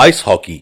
Ice hockey.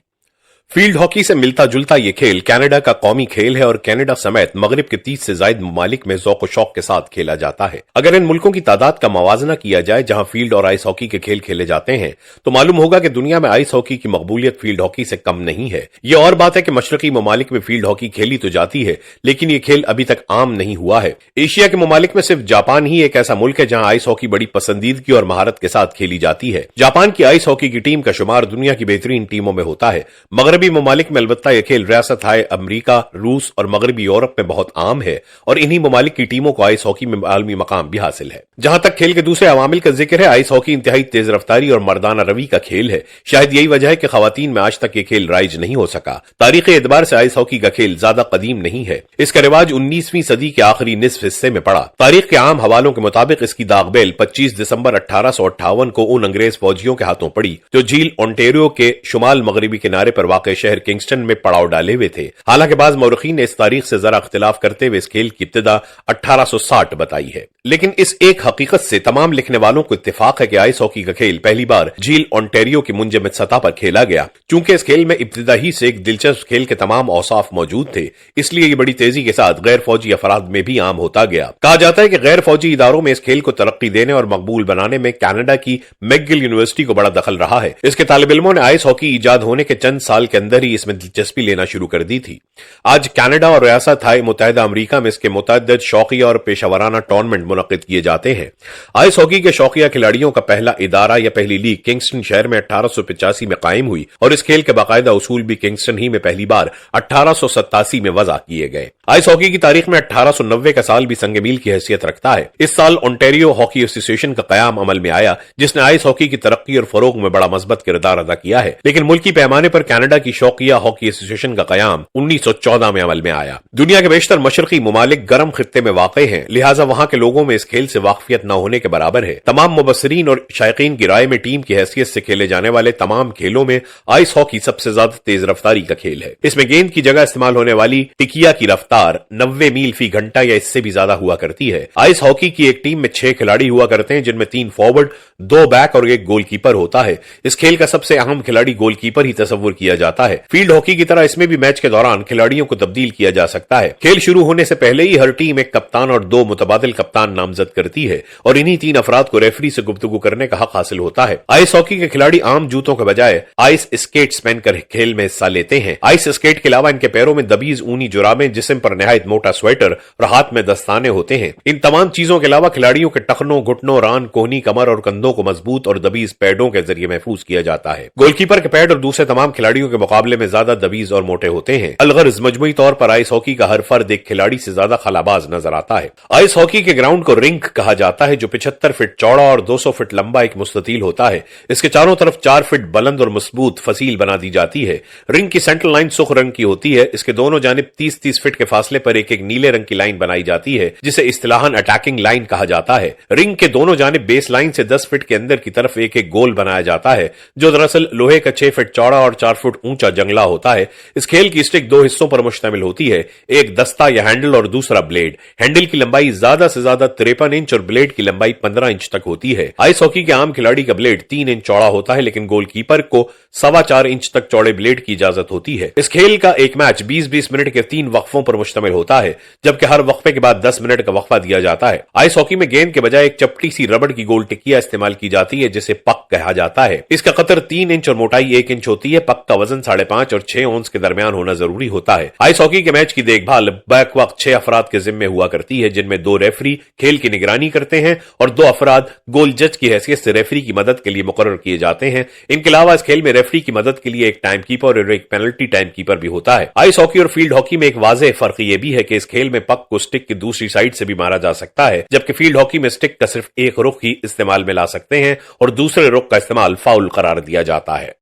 Field hockey से मिलता जुलता ये खेल कनाडा का कौमी खेल है और कनाडा समेत मगरिब के 30 से ज्यादा ममालिक में ज़ौक़ शौक के साथ खेला जाता है। अगर इन मुल्कों की तादाद का मवाजना किया जाए जहां फील्ड और आइस हॉकी के खेल खेले जाते हैं तो मालूम होगा कि दुनिया में आइस हॉकी की मकबूलियत फील्ड हॉकी से कम नहीं है। ये और बात है कि मशरकी ममालिक में फील्ड हॉकी खेली तो जाती है लेकिन ये खेल अभी तक आम नहीं हुआ है। एशिया के ममालिक में सिर्फ जापान ही एक ऐसा मुल्क है जहां आइस हॉकी बड़ी पसंदीदगी और महारत के साथ खेली जाती है। जापान की आइस हॉकी की टीम का शुमार दुनिया की बेहतरीन टीमों में होता है। मगरबी ममालिक में यह खेल रियासत हाय अमरीका, रूस और मगरबी यूरोप में बहुत आम है और इन्हीं ममालिक की टीमों को आइस हॉकी में आलमी मकाम भी हासिल है। जहां तक खेल के दूसरे अवामिल का जिक्र है, आइस हॉकी इंतहाई तेज रफ्तारी और मर्दाना रवि का खेल है। शायद यही वजह है कि खवातीन में आज तक ये खेल राइज नहीं हो सका। तारीखी एतबार से आइस हॉकी का खेल ज्यादा कदीम नहीं है। इसका रिवाज 19वीं सदी के आखिरी निस्फ हिस्से में पड़ा। तारीख के आम हवालों के मुताबिक इसकी दागबेल 25 दिसंबर 1858 को उन अंग्रेज फौजियों के हाथों पड़ी जो झील ओंटेरियो के शुमाल मगरबी किनारे पर वाक़ शहर किंगस्टन में पड़ाव डाले हुए थे। हालांकि बाज मौरखीन ने इस तारीख से जरा इख्तिलाफ करते हुए इस खेल की इब्तिदा 1860 बताई है। लेकिन इस एक हकीकत से तमाम लिखने वालों को इत्तेफाक है कि आइस हॉकी का खेल पहली बार झील ओंटेरियो की मुंजमद सतह पर खेला गया। चूंकि इस खेल में इब्तिदा ही से एक दिलचस्प खेल के तमाम औसाफ मौजूद थे, इसलिए ये बड़ी तेजी के साथ गैर फौजी अफराद में भी आम होता गया। कहा जाता है कि गैर फौजी इदारों में इस खेल को तरक्की देने और मकबूल बनाने में कनाडा की मैकगिल यूनिवर्सिटी को बड़ा दखल रहा है। इसके तालिब इल्मों ने आइस हॉकी ईजाद होने के चंद साल के अंदर ही इसमें दिलचस्पी लेना शुरू कर दी थी। आज कनाडा और रियासत हाय मुत्तहिदा अमरीका में इसके मुतअद्दिद शौकिया और पेशावराना टूर्नामेंट मुनक्किद किए जाते हैं। आइस हॉकी के शौकिया खिलाड़ियों का पहला इदारा या पहली लीग किंगस्टन शहर में 1885 में कायम हुई और इस खेल के बाकायदा उसूल भी किंगस्टन ही में पहली बार 1887 में वज़ा किए गए। आइस हॉकी की तारीख में 1890 का साल भी संग मील की हैसियत रखता है। इस साल ओंटेरियो हॉकी एसोसिएशन का कयाम अमल में आया जिसने आइस हॉकी की तरक्की और फरोग में बड़ा मस्बत किरदार अदा किया है। लेकिन मुल्की पैमाने पर कनाडा की शौकिया हॉकी एसोसिएशन का कयाम 1914 में अमल में आया। दुनिया के बेशतर मशरकी ममालिक गर्म खित्ते में वाक़ हैं, लिहाजा वहां के लोगों में इस खेल से वाकफियत न होने के बराबर है। तमाम मुबस्सिरीन और शायकीन की राय में टीम की हैसियत से खेले जाने वाले तमाम खेलों में आइस हॉकी सबसे ज्यादा तेज रफ्तारी का खेल है। इसमें गेंद की जगह इस्तेमाल होने वाली टिकिया की रफ्तार 90 मील फी घंटा या इससे भी ज्यादा हुआ करती है। आइस हॉकी की एक टीम में 6 खिलाड़ी हुआ करते हैं जिनमें 3 फॉरवर्ड, 2 बैक और 1 गोलकीपर होता है। इस खेल का सबसे अहम खिलाड़ी गोलकीपर ही तस्वुर किया जाता है। फील्ड हॉकी की तरह इसमें भी मैच के दौरान खिलाड़ियों को तब्दील किया जा सकता है। खेल शुरू होने से पहले ही हर टीम एक कप्तान और 2 मुतबादिल कप्तान नामजद करती है और इन्हीं 3 अफराद को रेफरी से गुफ्तगू करने का हक हासिल होता है। आइस हॉकी के खिलाड़ी आम जूतों के बजाय आइस स्केट्स पहनकर खेल में हिस्सा लेते हैं। आइस स्केट के अलावा इनके पैरों में दबीज ऊनी जुराबें, जिस्म पर नहायत मोटा स्वेटर और हाथ में दस्ताने होते हैं। इन तमाम चीजों के अलावा खिलाड़ियों के टखनों, घुटनों, रान, कोहनी, कमर और कंधों को मजबूत और दबीज पैडों के जरिए महफूज किया जाता है। गोलकीपर के पैड और दूसरे तमाम खिलाड़ियों के मुकाबले में ज्यादा दबीज और मोटे होते हैं। अलगर्ज मजमूई तौर पर आइस हॉकी का हर फर्द एक खिलाड़ी से ज्यादा खलाबाज नजर आता है। आइस हॉकी के ग्राउंड को रिंक कहा जाता है जो 75 फीट चौड़ा और 200 फीट लंबा एक मुस्ततील होता है। इसके चारों तरफ 4 फीट बुलंद और मजबूत फसील बना दी जाती है। रिंग की सेंट्रल लाइन सुर्ख रंग की होती है। इसके दोनों जानिब 30-30 फीट के फासले पर एक एक नीले रंग की लाइन बनाई जाती है जिसे इस्तिलाहन अटैकिंग लाइन कहा जाता है। रिंग के दोनों जानिब बेस लाइन से 10 फीट के अंदर की तरफ एक एक गोल बनाया जाता है जो दरअसल लोहे का 6 फीट चौड़ा और 4 फुट ऊंचा जंगला होता है। इस खेल की स्टिक 2 हिस्सों पर मुश्तमिल होती है, एक दस्ता या हैंडल और दूसरा ब्लेड। हैंडल की लंबाई ज्यादा से ज्यादा 53 इंच और ब्लेड की लंबाई 15 इंच तक होती है। आइस हॉकी के आम खिलाड़ी का ब्लेड 3 इंच चौड़ा होता है लेकिन गोलकीपर को 4.25 इंच तक चौड़े ब्लेड की इजाजत होती है। इस खेल का एक मैच 20-20 मिनट के 3 वक्फों पर मुश्तमिल होता है जबकि हर वक्फे के बाद 10 मिनट का वक्फा दिया जाता है। आइस हॉकी में गेंद के बजाय एक चपटी सी रबड़ की गोल टिकिया इस्तेमाल की जाती है जिसे पक कहा जाता है। इसका कतर 3 इंच और मोटाई 1 इंच होती है। पक का वजन 5.5 और 6 औंस के दरमियान होना जरूरी होता है। आइस हॉकी के मैच की देखभाल बैक वक्त 6 अफराद के जिम्मे हुआ करती है जिनमें 2 रेफरी खेल की निगरानी करते हैं और 2 अफराद गोल जज की हैसियत से रेफरी की मदद के लिए मुकर्रर किए जाते हैं। इनके अलावा इस खेल में रेफरी की मदद के लिए एक टाइम कीपर और एक पेनल्टी टाइम कीपर भी होता है। आइस हॉकी और फील्ड हॉकी में एक वाज़ेह फर्क यह भी है कि इस खेल में पक को स्टिक की दूसरी साइड से भी मारा जा सकता है जबकि फील्ड हॉकी में स्टिक का सिर्फ एक रुख ही इस्तेमाल में ला सकते हैं और दूसरे रुख का इस्तेमाल फाउल करार दिया जाता है।